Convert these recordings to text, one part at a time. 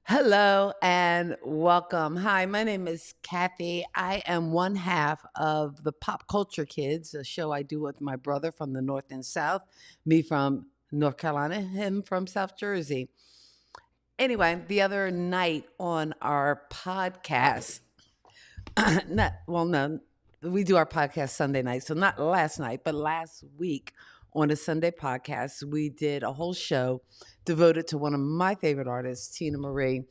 Hello and welcome. Hi, my name is Kathy. I am one half of the Pop Culture Kids, a show I do with my brother from the North and South, me from North Carolina, him from South Jersey. Anyway, the other night on our podcast, no, we do our podcast Sunday night. So not last night, but last week on a Sunday podcast, we did a whole show devoted to one of my favorite artists, Teena Marie.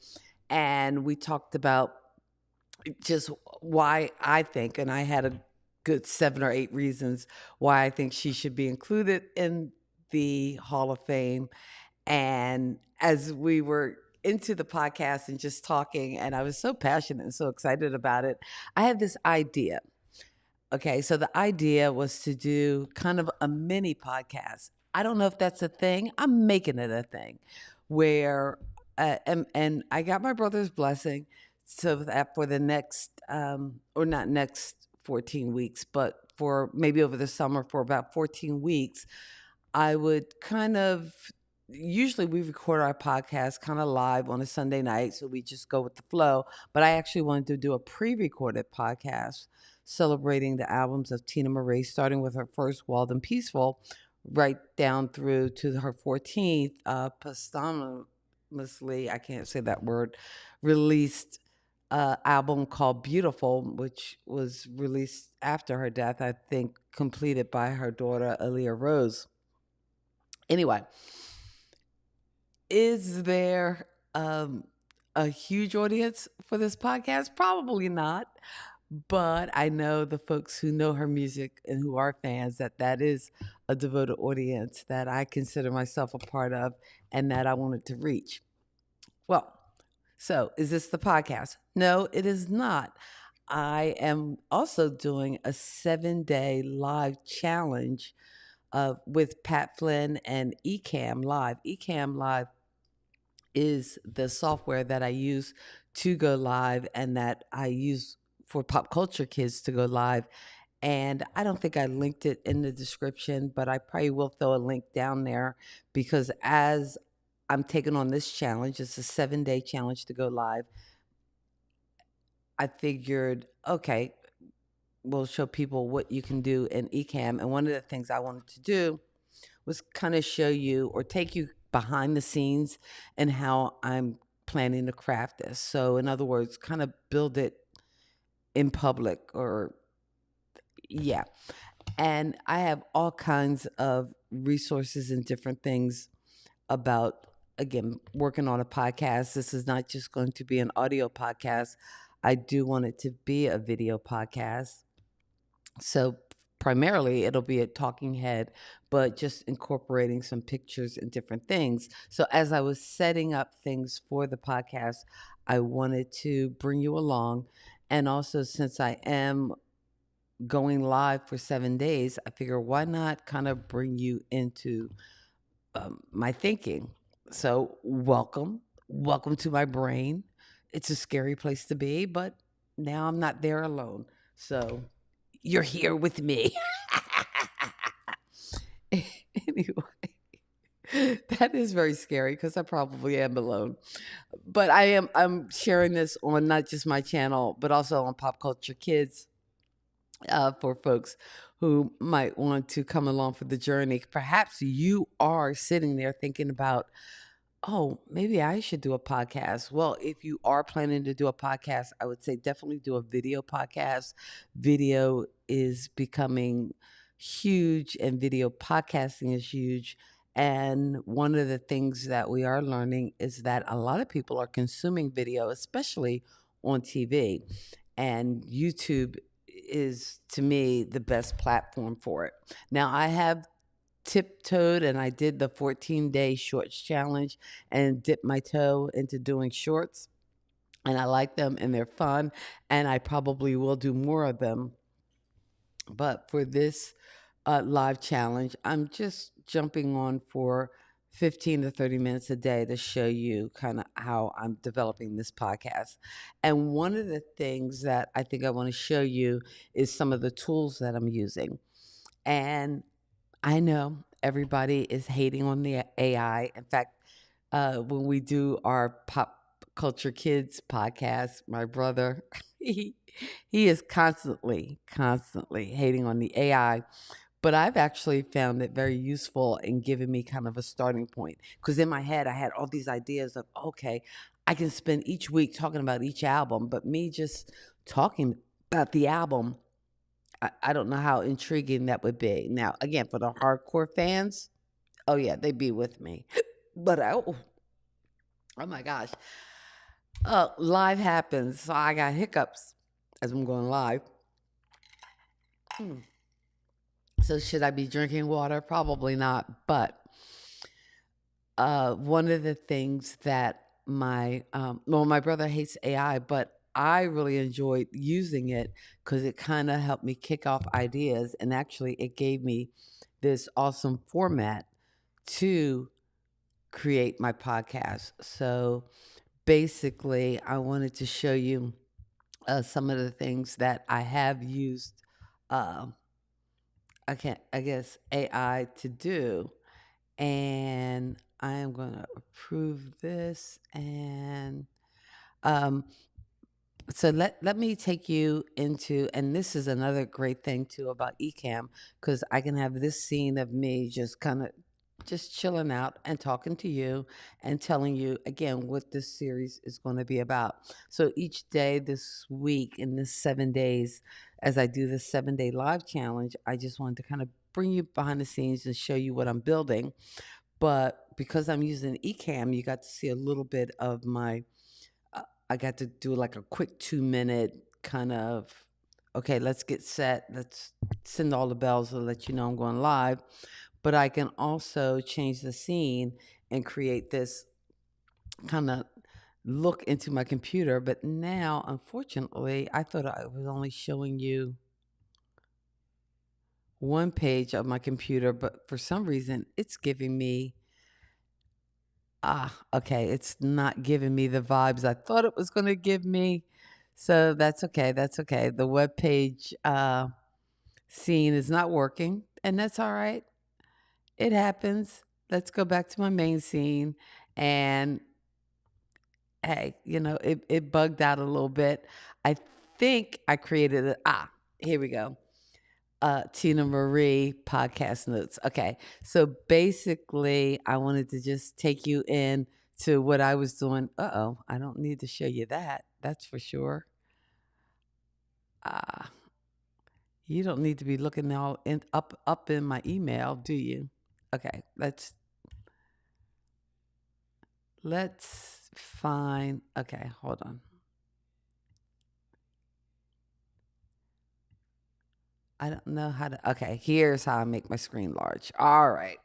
And we talked about just why I think, and I had a good 7 or 8 reasons why I think she should be included in the Hall of Fame. And as we were into the podcast and just talking, and I was so passionate and so excited about it, I had this idea. Okay, so the idea was to do kind of a mini podcast. I don't know if that's a thing. I'm making it a thing where, and I got my brother's blessing so that for the next, or not next 14 weeks, but for maybe over the summer for about 14 weeks, I would kind of usually we record our podcast kind of live on a Sunday night, so we just go with the flow. But I actually wanted to do a pre-recorded podcast celebrating the albums of Teena Marie, starting with her first Wild and Peaceful, right down through to her 14th, posthumously, I can't say that word, released album called Beautiful, which was released after her death, I think completed by her daughter, Aaliyah Rose. Anyway, is there a huge audience for this podcast? Probably not. But I know the folks who know her music and who are fans that is a devoted audience that I consider myself a part of and that I wanted to reach. Well, so is this the podcast? No, it is not. I am also doing a 7-day live challenge with Pat Flynn and Ecamm Live. Ecamm Live is the software that I use to go live and that I use for Pop Culture Kids to go live. And I don't think I linked it in the description, but I probably will throw a link down there because as I'm taking on this challenge, it's a 7-day challenge to go live. I figured, okay, we'll show people what you can do in Ecamm. And one of the things I wanted to do was kind of show you or take you behind the scenes and how I'm planning to craft this. So, in other words, kind of build it in public or, yeah. And I have all kinds of resources and different things about, again, working on a podcast. This is not just going to be an audio podcast, I do want it to be a video podcast. So primarily it'll be a talking head, but just incorporating some pictures and different things. So as I was setting up things for the podcast, I wanted to bring you along. And also, since I am going live for 7 days, I figure why not kind of bring you into my thinking. So welcome to my brain. It's a scary place to be, but now I'm not there alone. So you're here with me. Anyway, that is very scary because I probably am alone. But I'm sharing this on not just my channel, but also on Pop Culture Kids for folks who might want to come along for the journey. Perhaps you are sitting there thinking about, oh, maybe I should do a podcast. Well, if you are planning to do a podcast, I would say definitely do a video podcast. Video is becoming huge, and video podcasting is huge. And one of the things that we are learning is that a lot of people are consuming video, especially on TV. And YouTube is, to me, the best platform for it. Now, I have tiptoed and I did the 14-day shorts challenge and dipped my toe into doing shorts. And I like them and they're fun. And I probably will do more of them. But for this live challenge, I'm just jumping on for 15 to 30 minutes a day to show you kind of how I'm developing this podcast. And one of the things that I think I want to show you is some of the tools that I'm using. And I know everybody is hating on the AI. In fact, when we do our pop culture kids podcast, my brother, he, he is constantly hating on the AI. But I've actually found it very useful in giving me kind of a starting point. Because in my head, I had all these ideas of, okay, I can spend each week talking about each album, but me just talking about the album, I don't know how intriguing that would be. Now, again, for the hardcore fans, oh yeah, they'd be with me. But oh my gosh, live happens, so I got hiccups as I'm going live. Hmm. So should I be drinking water? Probably not. But one of the things that my brother hates AI, but I really enjoyed using it because it kind of helped me kick off ideas, and actually it gave me this awesome format to create my podcast. So basically, I wanted to show you some of the things that I have used. Uh, I guess AI to do, and I am going to approve this. And um, so let me take you into, and this is another great thing too about Ecamm, because I can have this scene of me just kind of just chilling out and talking to you and telling you again what this series is going to be about. So each day this week in this 7 days, as I do this 7 day live challenge, I just wanted to kind of bring you behind the scenes and show you what I'm building. But because I'm using Ecamm, you got to see a little bit of my uh, I got to do like a quick 2 minute kind of, okay, let's get set. Let's send all the bells to let you know I'm going live. But I can also change the scene and create this kind of look into my computer. But now, unfortunately, I thought I was only showing you one page of my computer, but for some reason, it's giving me okay, it's not giving me the vibes I thought it was gonna give me. So that's okay, that's okay. The web page scene is not working, and that's all right. It happens. Let's go back to my main scene. And hey, it bugged out a little bit. I think I created it. Here we go. Teena Marie podcast notes. Okay. So basically, I wanted to just take you in to what I was doing. Uh-oh, I don't need to show you that. That's for sure. Uh, you don't need to be looking all up in my email, do you? Okay, let's find. Okay, hold on. I don't know how to. Okay, here's how I make my screen large. All right.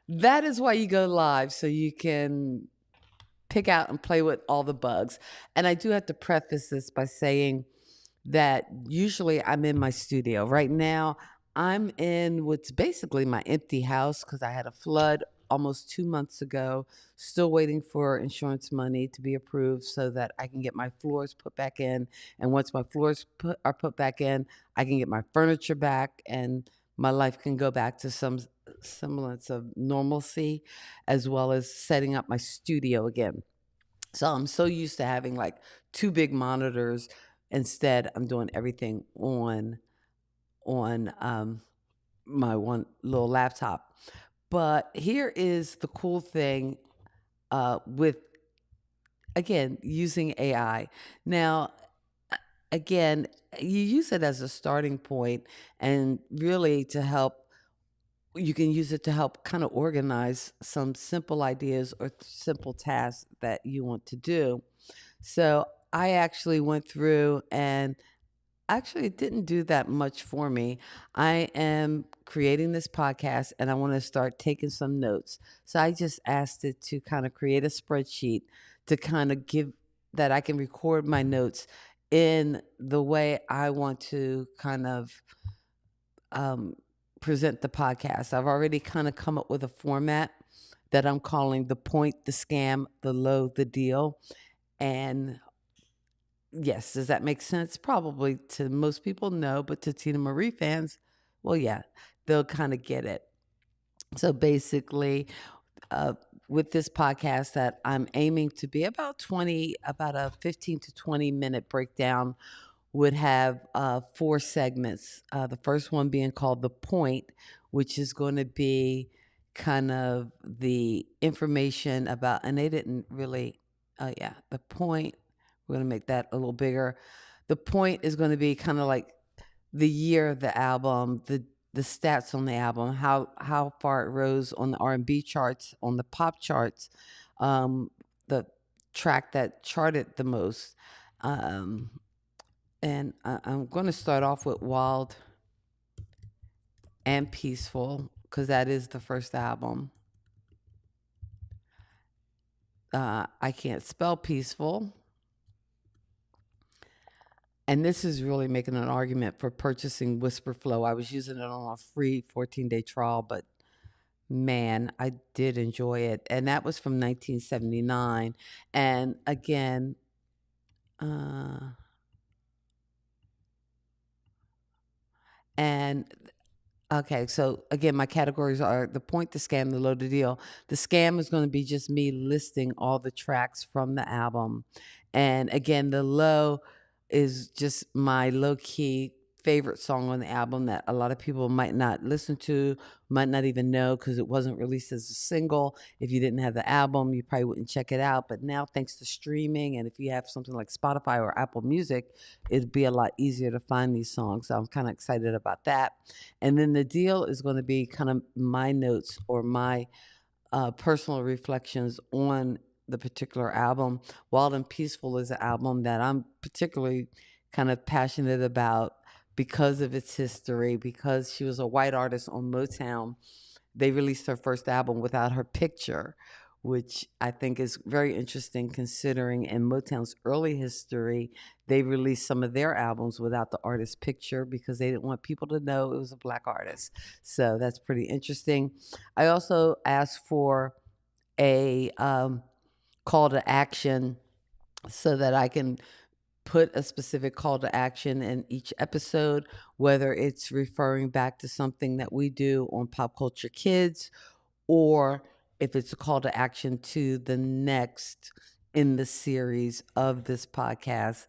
That is why you go live, so you can pick out and play with all the bugs. And I do have to preface this by saying that usually I'm in my studio. Right now, I'm in what's basically my empty house because I had a flood almost 2 months ago, still waiting for insurance money to be approved so that I can get my floors put back in. And once my floors are put back in, I can get my furniture back and my life can go back to some semblance of normalcy, as well as setting up my studio again. So I'm so used to having like two big monitors. Instead, I'm doing everything on my one little laptop. But here is the cool thing with again using AI. Now, again, you use it as a starting point, and really to help. You can use it to help kind of organize some simple ideas or simple tasks that you want to do. So I actually went through and actually it didn't do that much for me. I am creating this podcast and I want to start taking some notes. So I just asked it to kind of create a spreadsheet to kind of give that I can record my notes in the way I want to kind of um, present the podcast. I've already kind of come up with a format that I'm calling the point, the scam, the low, the deal. And yes, does that make sense? Probably to most people, no, but to Teena Marie fans, well, yeah, they'll kind of get it. So basically, uh, with this podcast, that I'm aiming to be about a 15 to 20 minute breakdown, would have four segments. The first one being called The Point, which is going to be kind of the information about, and they didn't really, yeah, The Point. We're going to make that a little bigger. The Point is going to be kind of like the year of the album, the stats on the album, how far it rose on the R&B charts, on the pop charts, the track that charted the most. Um, and I'm going to start off with Wild and Peaceful because that is the first album. I can't spell peaceful. And this is really making an argument for purchasing Whisper Flow. I was using it on a free 14-day trial, but man, I did enjoy it. And that was from 1979. And again, and okay, so again, my categories are The Point, The Scam, The Low, The Deal. The Scam is going to be just me listing all the tracks from the album. And again, The Low is just my low key favorite song on the album that a lot of people might not listen to, might not even know because it wasn't released as a single. If you didn't have the album, you probably wouldn't check it out. But now, thanks to streaming, and if you have something like Spotify or Apple Music, it'd be a lot easier to find these songs. So I'm kind of excited about that. And then The Deal is going to be kind of my notes or my personal reflections on the particular album. Wild and Peaceful is an album that I'm particularly kind of passionate about because of its history, because she was a white artist on Motown. They released her first album without her picture, which I think is very interesting considering in Motown's early history, they released some of their albums without the artist's picture because they didn't want people to know it was a black artist. So that's pretty interesting. I also asked for a call to action so that I can put a specific call to action in each episode, whether it's referring back to something that we do on Pop Culture Kids, or if it's a call to action to the next in the series of this podcast.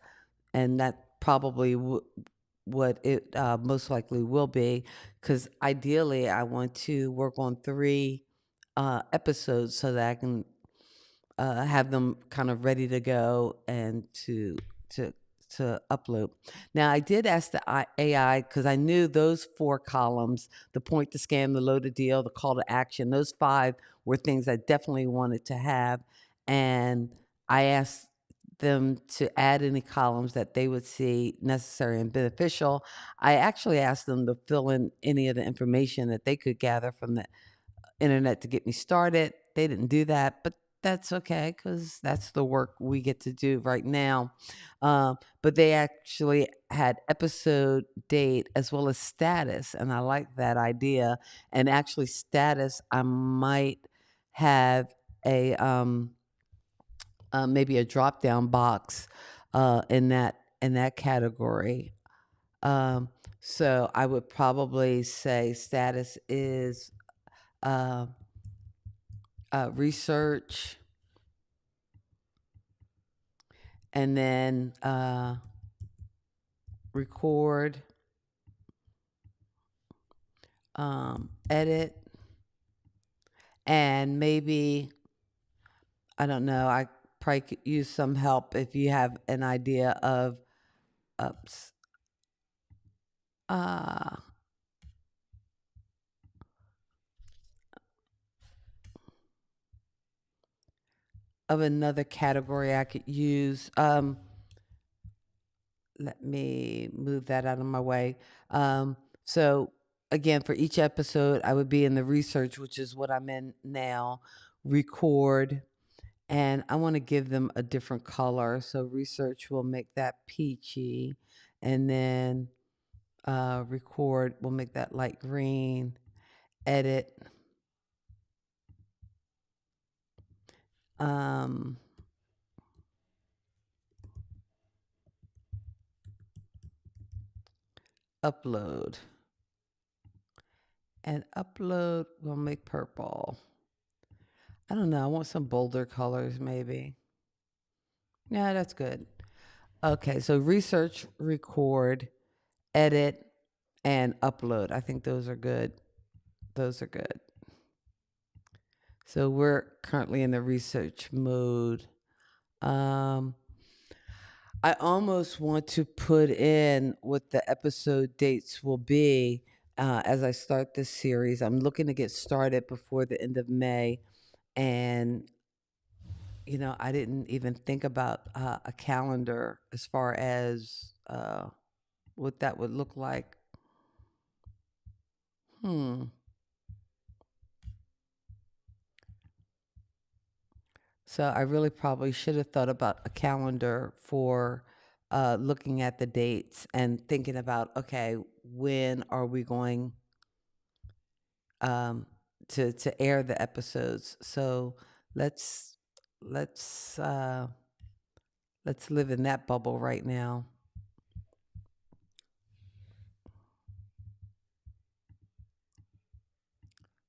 And that probably what it most likely will be, because ideally I want to work on three episodes so that I can have them kind of ready to go and to to upload. Now, I did ask the AI because I knew those four columns: the point, the scam, the load to deal, the call to action. Those five were things I definitely wanted to have, and I asked them to add any columns that they would see necessary and beneficial. I actually asked them to fill in any of the information that they could gather from the internet to get me started. They didn't do that, but that's okay because that's the work we get to do right now. But they actually had episode date as well as status, and I like that idea. And actually, status, I might have a maybe a drop down box in that category. Um, so I would probably say status is uh, research, and then record, edit, and maybe, I don't know, I probably could use some help if you have an idea of ups, uh, of another category I could use. Let me move that out of my way. So again, for each episode, I would be in the research, which is what I'm in now, record, and I want to give them a different color. So research will make that peachy, and then record will make that light green. Edit, um, upload, And upload will make purple. I don't know. I want some bolder colors, maybe. Yeah, that's good. Okay, so research, record, edit, and upload. I think those are good. Those are good. So we're currently in the research mode. Um, I almost want to put in what the episode dates will be as I start this series. I'm looking to get started before the end of May. And, I didn't even think about a calendar as far as what that would look like. Hmm. So I really probably should have thought about a calendar for looking at the dates and thinking about, okay, when are we going um, to air the episodes? So let's let's uh, let's live in that bubble right now.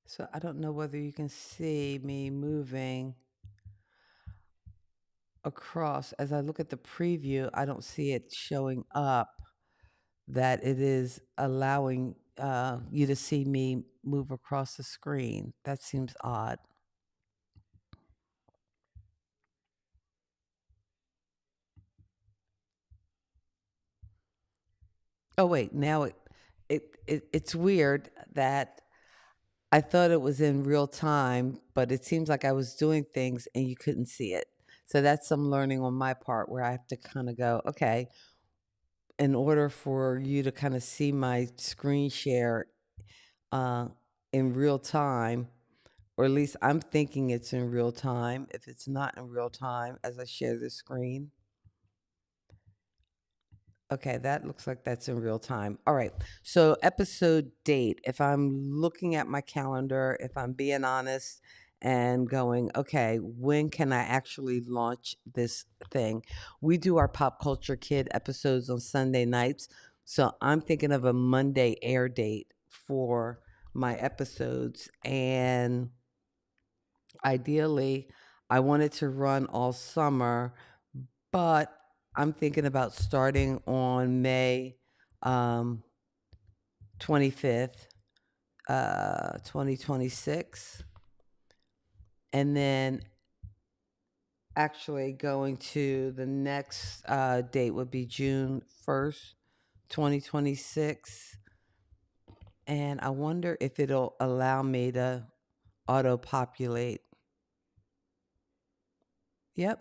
So I don't know whether you can see me moving across. As I look at the preview, I don't see it showing up that it is allowing you to see me move across the screen. That seems odd. Oh wait, now it's weird that I thought it was in real time, but it seems like I was doing things and you couldn't see it. So that's some learning on my part where I have to kind of go, okay, in order for you to kind of see my screen share uh, in real time, or at least I'm thinking it's in real time. If it's not in real time as I share the screen, okay, that looks like that's in real time. All right. So, episode date. If I'm looking at my calendar, if I'm being honest and going, okay, when can I actually launch this thing? We do our Pop Culture Kid episodes on Sunday nights. So, I'm thinking of a Monday air date for my episodes. And ideally, I wanted to run all summer, but I'm thinking about starting on May 25th, 2026. And then actually going to the next date would be June 1st, 2026. And I wonder if it'll allow me to auto populate. Yep.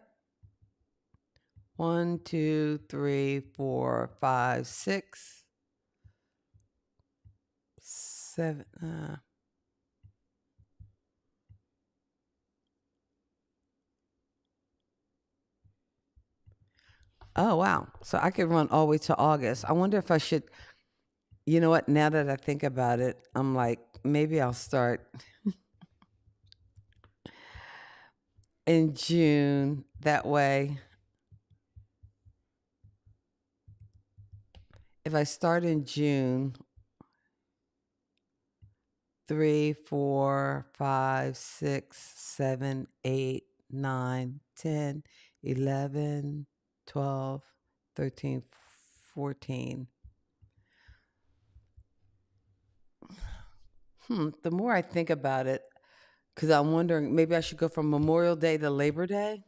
1, 2, 3, 4, 5, 6, 7. Oh, wow. So I could run all the way to August. I wonder if I should, you know what? Now that I think about it, I'm like, maybe I'll start in June. That way, if I start in June, 3, 4, 5, 6, 7, 8, 9, 10, 11, 12, 13, 14. The more I think about it, because I'm wondering maybe I should go from Memorial Day to Labor Day.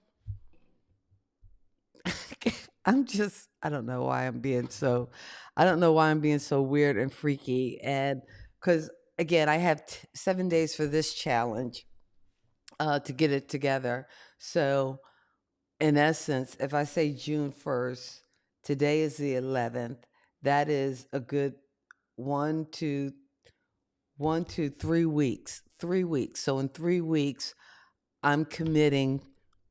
I don't know why I don't know why I'm being so weird and freaky. And because, again, I have 7 days for this challenge to get it together. So, in essence, if I say June 1st, today is the 11th, that is a good one, two, 3 weeks. 3 weeks. So, in 3 weeks, I'm committing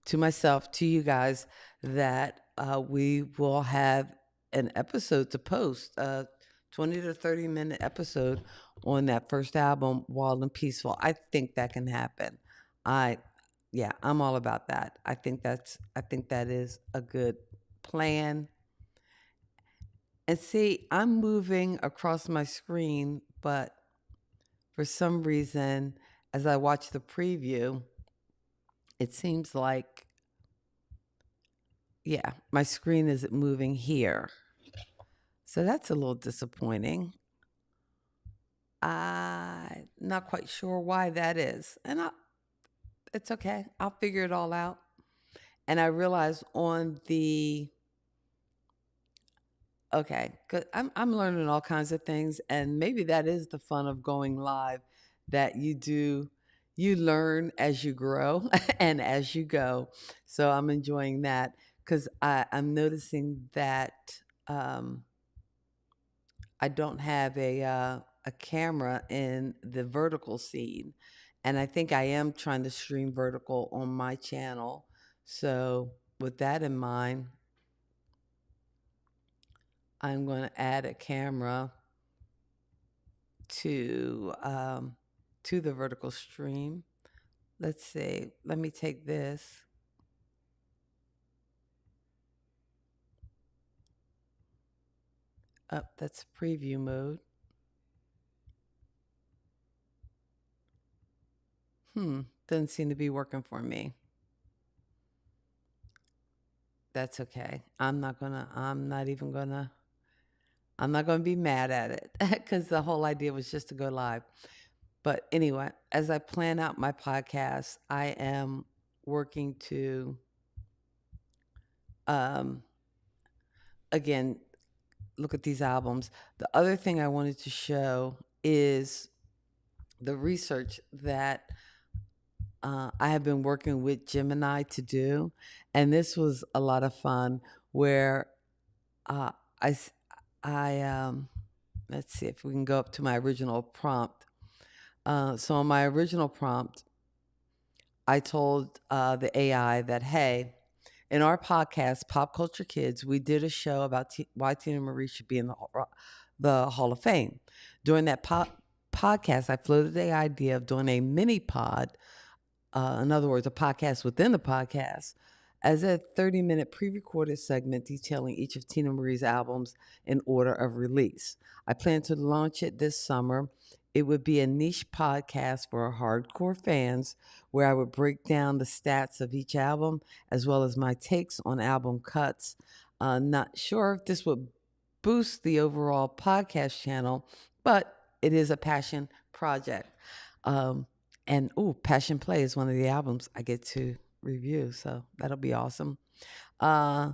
to myself, to you guys, that we will have an episode to post, a 20 to 30-minute episode on that first album, Wild and Peaceful. I think that can happen. I, yeah, I'm all about that. I think that is a good plan. And see, I'm moving across my screen, but for some reason, as I watch the preview, it seems like, yeah, my screen isn't moving here. So that's a little disappointing. I'm not quite sure why that is. It's okay. I'll figure it all out. And I realized on the okay, 'cause I'm learning all kinds of things, and maybe that is the fun of going live, that you learn as you grow and as you go. So I'm enjoying that because I'm noticing that um, I don't have a camera in the vertical scene, and I think I am trying to stream vertical on my channel. So with that in mind, I'm going to add a camera to um, to the vertical stream. Let's see. Let me take this. Up. That's preview mode. Doesn't seem to be working for me. That's okay. I'm not gonna be mad at it because the whole idea was just to go live. But anyway, as I plan out my podcast, I am working to um, again look at these albums. The other thing I wanted to show is the research that I have been working with Gemini to do, and this was a lot of fun. Where uh, I, s- I let's see if we can go up to my original prompt. So on my original prompt, I told the AI that, hey, in our podcast, Pop Culture Kids, we did a show about why Teena Marie should be in the Hall of Fame. During that podcast, I floated the idea of doing a mini pod, in other words, a podcast within the podcast, as a 30-minute pre recorded segment detailing each of Teena Marie's albums in order of release. I plan to launch it this summer. It would be a niche podcast for hardcore fans where I would break down the stats of each album as well as my takes on album cuts. Not sure if this would boost the overall podcast channel, but it is a passion project. Um, and Passion Play is one of the albums I get to review, so that'll be awesome. Uh,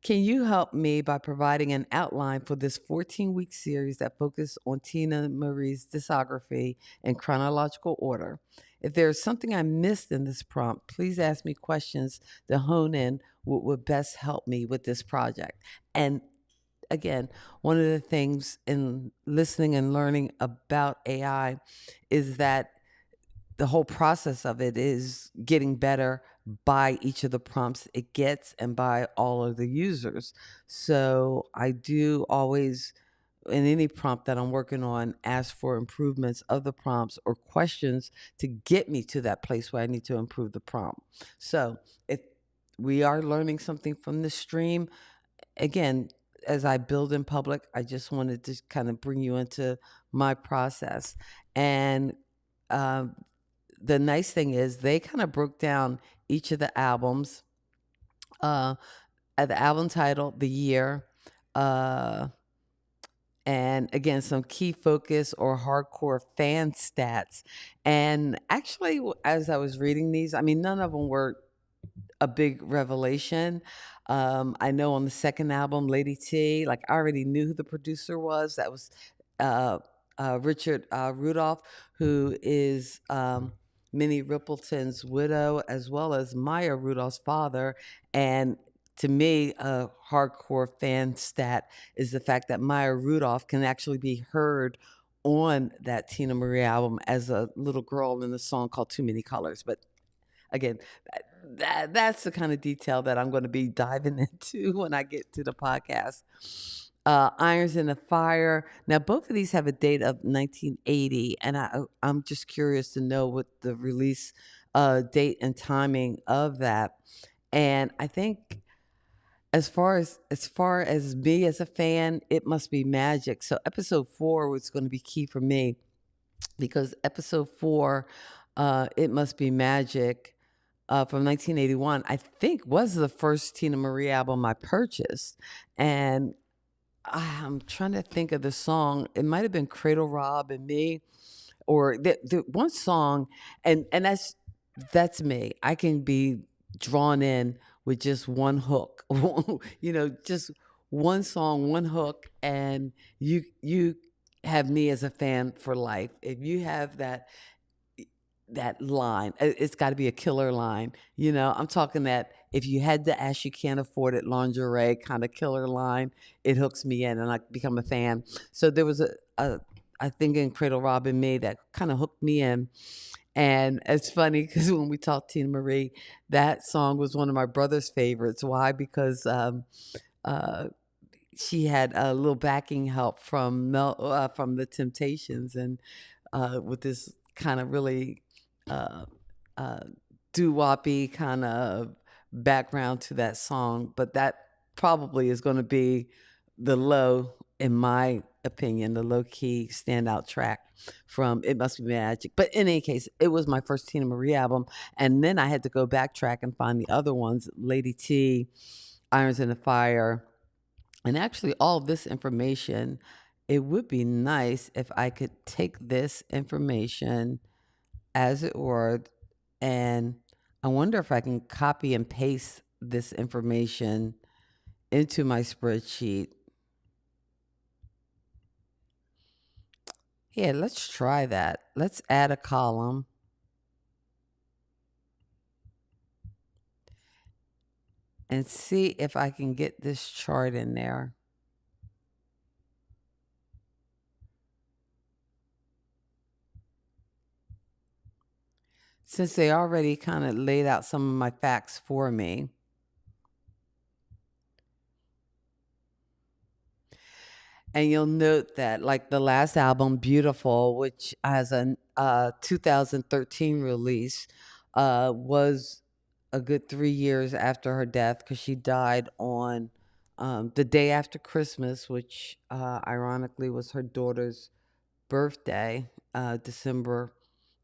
can you help me by providing an outline for this 14-week series that focuses on Teena Marie's discography in chronological order? If there's something I missed in this prompt, please ask me questions to hone in what would best help me with this project. And again, one of the things in listening and learning about AI is that the whole process of it is getting better by each of the prompts it gets and by all of the users. So I do always, in any prompt that I'm working on, ask for improvements of the prompts or questions to get me to that place where I need to improve the prompt. So if we are learning something from the stream, again, as I build in public, I just wanted to kind of bring you into my process. And um, the nice thing is they kind of broke down each of the albums, uh, the album title, the year, uh, and again, some key focus or hardcore fan stats. And actually, as I was reading these, I mean, none of them were a big revelation. I know on the second album, Lady T, like I already knew who the producer was. That was uh, Richard Rudolph, who is Minnie Rippleton's widow, as well as Maya Rudolph's father. And to me, a hardcore fan stat is the fact that Maya Rudolph can actually be heard on that Teena Marie album as a little girl in the song called Too Many Colors. But again, that's the kind of detail that I'm going to be diving into when I get to the podcast. Irons in the Fire. Now, both of these have a date of 1980, and I'm just curious to know what the release date and timing of that. And I think as far as me as a fan, it must be magic. So episode 4 was going to be key for me because episode 4, It Must Be Magic, from 1981, I think was the first Teena Marie album I purchased. And I'm trying to think of the song. It might have been Cradle Rob and Me, or the one song, and that's me. I can be drawn in with just one hook, just one song, one hook, and you have me as a fan for life. If you have that line, it's got to be a killer line. I'm talking that if you had to ask, you can't afford it, lingerie kind of killer line. It hooks me in, and I become a fan. So there was a I think in Cradle Rob and Me that kind of hooked me in. And it's funny because when we talked Teena Marie, that song was one of my brother's favorites. Why? Because uh, she had a little backing help from the Temptations, and with this kind of really uh, uh, doo-woppy kind of background to that song. But that probably is going to be the low, in my opinion, the low key standout track from It Must Be Magic. But in any case, it was my first Teena Marie album. And then I had to go backtrack and find the other ones: Lady T, Irons in the Fire. And actually, all of this information, it would be nice if I could take this information as it were, and I wonder if I can copy and paste this information into my spreadsheet. Yeah, let's try that. Let's add a column and see if I can get this chart in there. Since they already kind of laid out some of my facts for me. And you'll note that, like the last album, Beautiful, which has a 2013 release, was a good 3 years after her death, because she died on the day after Christmas, which ironically was her daughter's birthday, December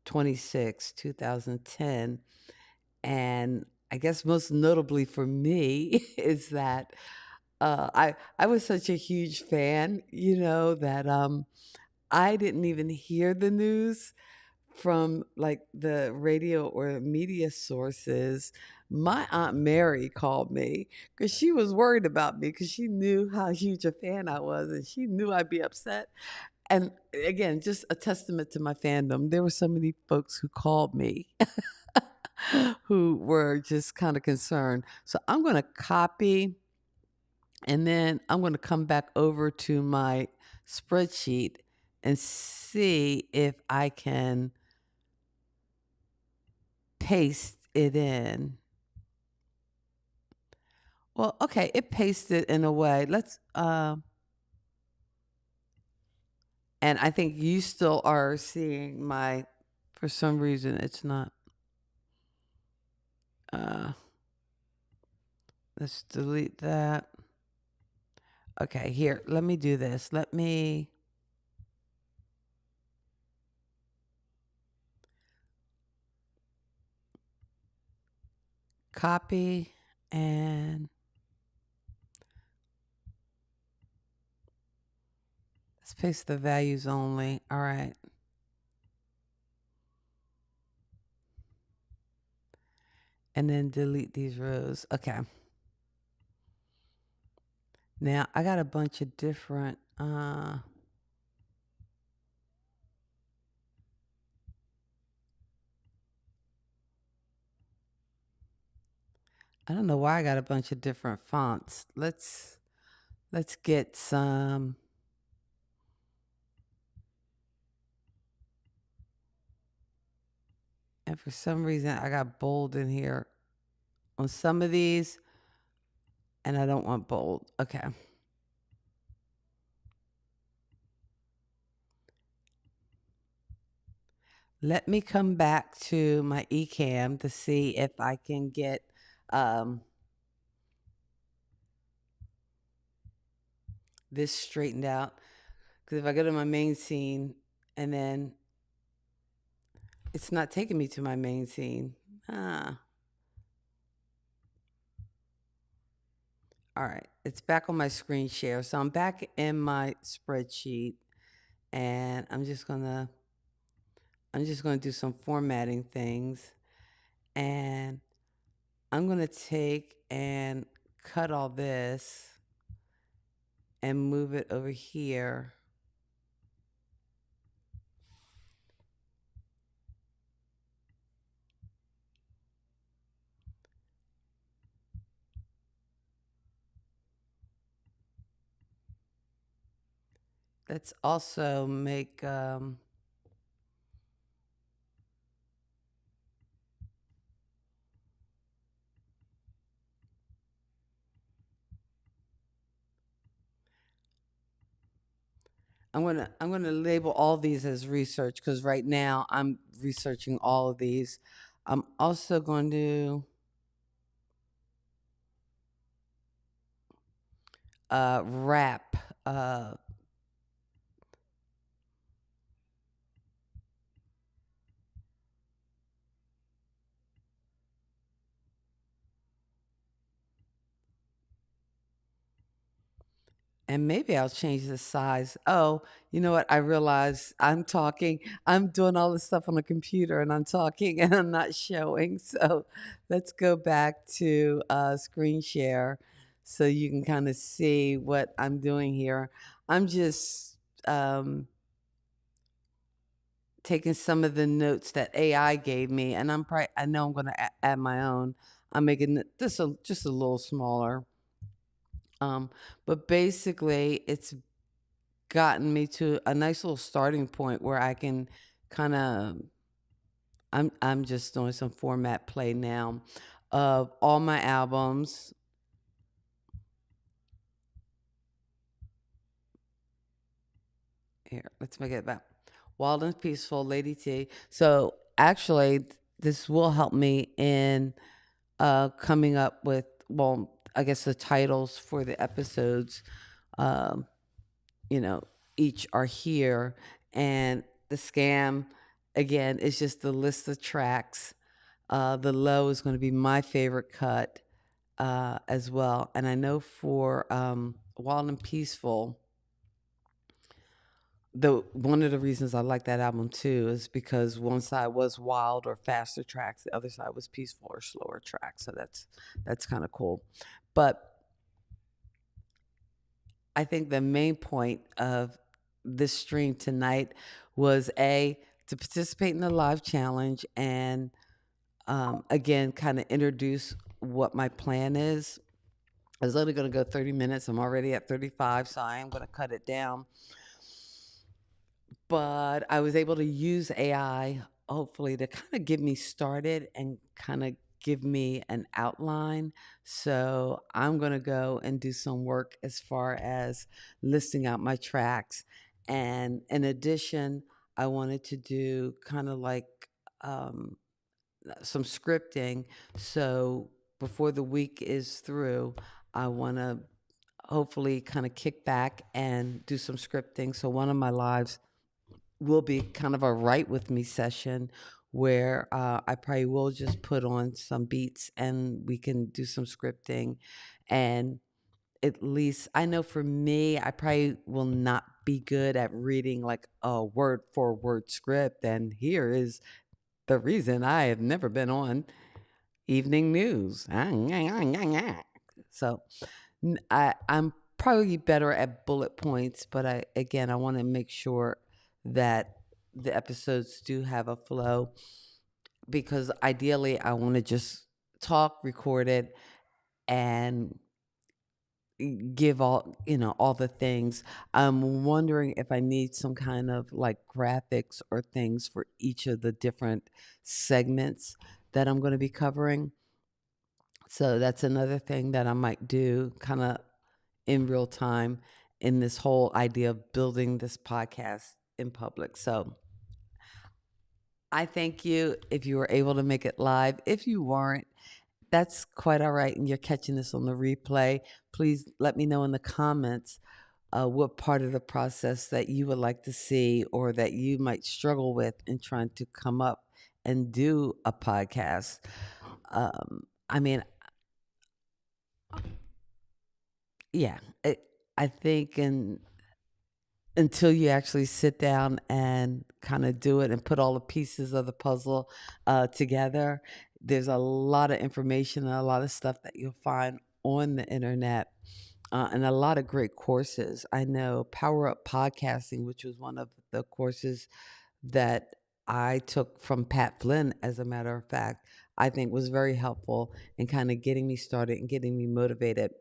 26, 2010. And I guess most notably for me is that I was such a huge fan, that I didn't even hear the news from like the radio or media sources. My Aunt Mary called me because she was worried about me, because she knew how huge a fan I was, and she knew I'd be upset. And again, just a testament to my fandom. There were so many folks who called me who were just kind of concerned. So I'm going to copy, and then I'm going to come back over to my spreadsheet and see if I can paste it in. Well, okay, it pasted in a way. And I think you still are seeing my, for some reason, it's not, uh, let's delete that. Okay, here, let me do this. Let me copy and let's paste the values only. All right. And then delete these rows. Okay. Now I got a bunch of different I don't know why I got a bunch of different fonts. Let's get some. And for some reason I got bold in here on some of these, and I don't want bold. Okay. Let me come back to my Ecamm to see if I can get this straightened out. Because if I go to my main scene and then It's not taking me to my main scene. Ah, all right. It's back on my screen share. So I'm back in my spreadsheet, and I'm just gonna do some formatting things, and I'm gonna take and cut all this and move it over here. Let's also make I'm gonna label all these as research because right now I'm researching all of these. I'm also going to wrap and maybe I'll change the size. Oh, you know what? I realize I'm doing all this stuff on the computer and I'm talking and I'm not showing. So let's go back to screen share so you can kind of see what I'm doing here. I'm just taking some of the notes that AI gave me, and I know I'm going to add my own. I'm making this just a little smaller. Um, but basically, it's gotten me to a nice little starting point where I can kind of I'm just doing some format play now of all my albums. Here, let's make it about Wild and Peaceful, Lady T. So actually, this will help me in coming up with, well, I guess the titles for the episodes. Um, you know, each are here, and the scam again is just the list of tracks. The low is going to be my favorite cut as well, and I know for Wild and Peaceful, the one of the reasons I like that album too is because one side was wild or faster tracks, the other side was peaceful or slower tracks. So that's kind of cool. But I think the main point of this stream tonight was to participate in the live challenge and again kind of introduce what my plan is. I was only going to go 30 minutes. I'm already at 35, so I am going to cut it down. But I was able to use AI, hopefully, to kind of get me started and kind of give me an outline. So I'm going to go and do some work as far as listing out my tracks. And in addition, I wanted to do kind of like um, some scripting. So before the week is through, I want to hopefully kind of kick back and do some scripting. So one of my lives will be kind of a write with me session where I probably will just put on some beats and we can do some scripting. And at least I know for me, I probably will not be good at reading like a word for word script. And here is the reason I have never been on evening news. So I'm probably better at bullet points, but I want to make sure that the episodes do have a flow because ideally I want to just talk, record it, and give all the things. I'm wondering if I need some kind of like graphics or things for each of the different segments that I'm going to be covering. So that's another thing that I might do kind of in real time in this whole idea of building this podcast in public. So I thank you if you were able to make it live. If you weren't, that's quite all right. And you're catching this on the replay. Please let me know in the comments what part of the process that you would like to see or that you might struggle with in trying to come up and do a podcast. I mean, yeah, I think until you actually sit down and kind of do it and put all the pieces of the puzzle together, there's a lot of information and a lot of stuff that you'll find on the internet, and a lot of great courses. I know Power Up Podcasting, which was one of the courses that I took from Pat Flynn, as a matter of fact, I think was very helpful in kind of getting me started and getting me motivated.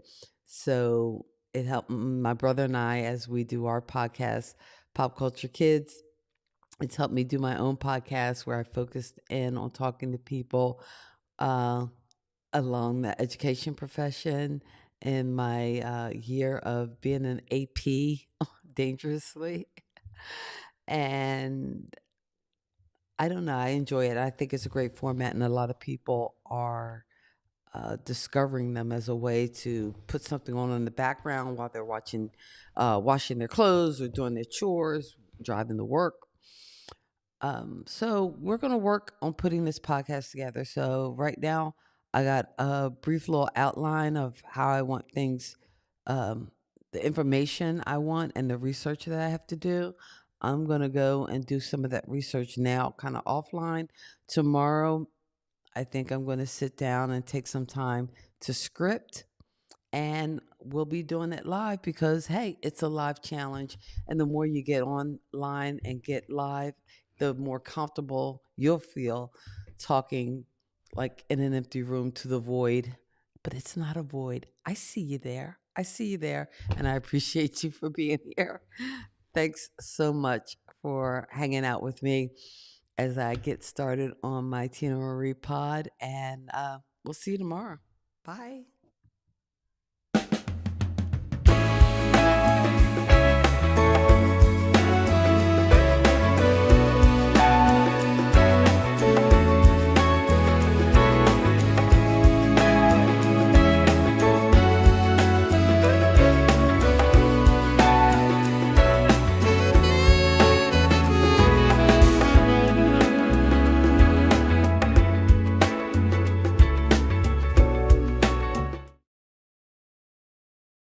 So it helped my brother and I as we do our podcast, Pop Culture Kids. It's helped me do my own podcast where I focused in on talking to people uh, along the education profession in my year of being an AP dangerously. And I don't know. I enjoy it. I think it's a great format, and a lot of people are discovering them as a way to put something on in the background while they're washing their clothes or doing their chores, driving to work. So we're going to work on putting this podcast together. So right now, I got a brief little outline of how I want things, um, the information I want, and the research that I have to do. I'm going to go and do some of that research now, kind of offline. Tomorrow, I think I'm going to sit down and take some time to script, and we'll be doing it live because hey, it's a live challenge, and the more you get online and get live, the more comfortable you'll feel talking like in an empty room to the void. But it's not a void. I see you there. I see you there, and I appreciate you for being here. Thanks so much for hanging out with me as I get started on my Teena Marie pod, and we'll see you tomorrow. Bye.